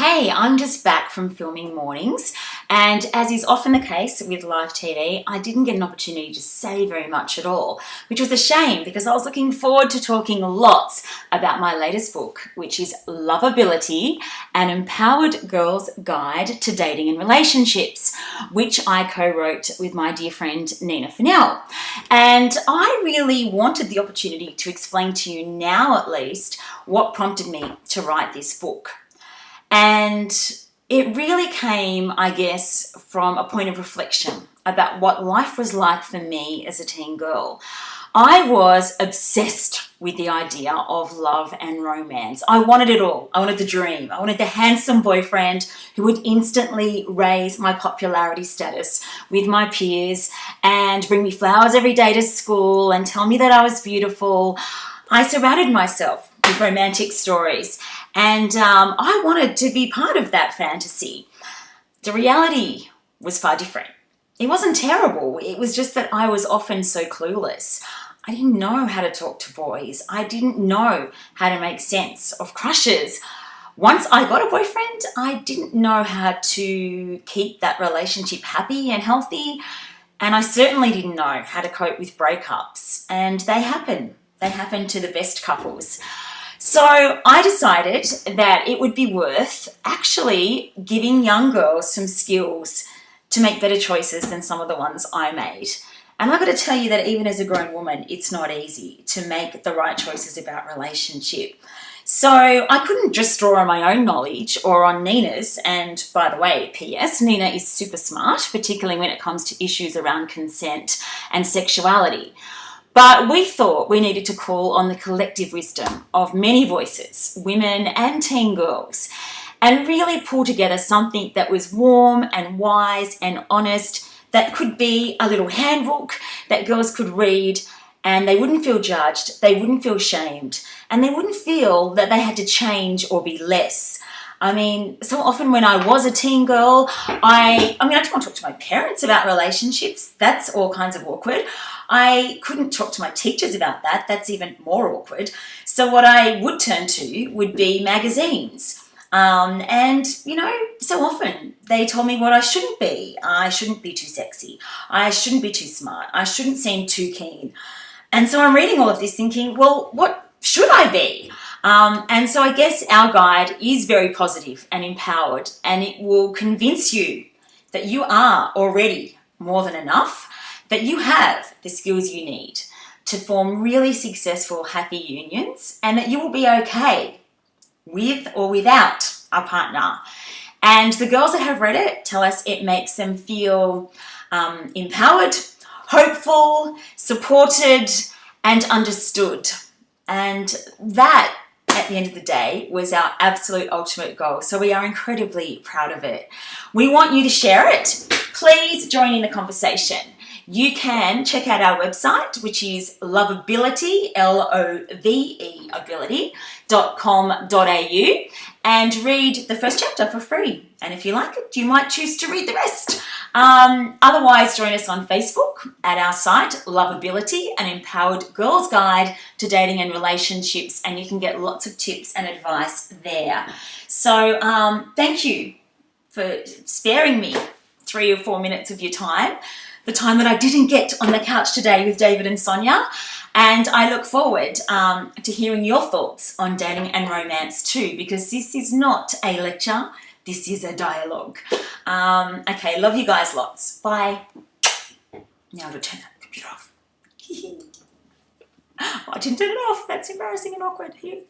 Hey, I'm just back from filming mornings, and as is often the case with live TV, I didn't get an opportunity to say very much at all, which was a shame because I was looking forward to talking lots about my latest book, which is Loveability, an empowered girl's guide to dating and relationships, which I co-wrote with my dear friend Nina Funnell. And I really wanted the opportunity to explain to you now, at least, what prompted me to write this book. And it really came, I guess, from a point of reflection about what life was like for me as a teen girl. I was obsessed with the idea of love and romance. I wanted it all. I wanted the dream. I wanted the handsome boyfriend who would instantly raise my popularity status with my peers and bring me flowers every day to school and tell me that I was beautiful. I surrounded myself with romantic stories, and I wanted to be part of that fantasy. The reality was far different. It wasn't terrible. It was just that I was often so clueless. I didn't know how to talk to boys. I didn't know how to make sense of crushes. Once I got a boyfriend, I didn't know how to keep that relationship happy and healthy. And I certainly didn't know how to cope with breakups. And they happen. They happen to the best couples. So I decided that it would be worth actually giving young girls some skills to make better choices than some of the ones I made. And I've got to tell you that even as a grown woman, it's not easy to make the right choices about relationship. So I couldn't just draw on my own knowledge or on Nina's. And by the way, P.S., Nina is super smart, particularly when it comes to issues around consent and sexuality. But we thought we needed to call on the collective wisdom of many voices, women and teen girls, and really pull together something that was warm and wise and honest, that could be a little handbook that girls could read, and they wouldn't feel judged, they wouldn't feel shamed, and they wouldn't feel that they had to change or be less. I mean, so often when I was a teen girl, I didn't want to talk to my parents about relationships. That's all kinds of awkward. I couldn't talk to my teachers about that. That's even more awkward. So what I would turn to would be magazines. And, so often they told me what I shouldn't be. I shouldn't be too sexy. I shouldn't be too smart. I shouldn't seem too keen. And so I'm reading all of this thinking, well, what should I be? And so I guess our guide is very positive and empowered, and it will convince you that you are already more than enough, that you have the skills you need to form really successful, happy unions, and that you will be okay with or without a partner. And the girls that have read it tell us it makes them feel empowered, hopeful, supported, and understood. And that, at the end of the day, was our absolute ultimate goal. So we are incredibly proud of it. We want you to share it. Please join in the conversation. You can check out our website, which is Loveability, L-O-V-E ability.com.au, and read the first chapter for free. And if you like it, you might choose to read the rest. Otherwise, join us on Facebook at our site, Loveability, an empowered girl's guide to dating and relationships, and you can get lots of tips and advice there. So thank you for sparing me 3 or 4 minutes of your time, the time that I didn't get on the couch today with David and Sonia. And I look forward to hearing your thoughts on dating and romance too, because this is not a lecture, this is a dialogue. Okay, love you guys lots. Bye. Now to turn that computer off. Oh, I didn't turn it off. That's embarrassing and awkward. Here.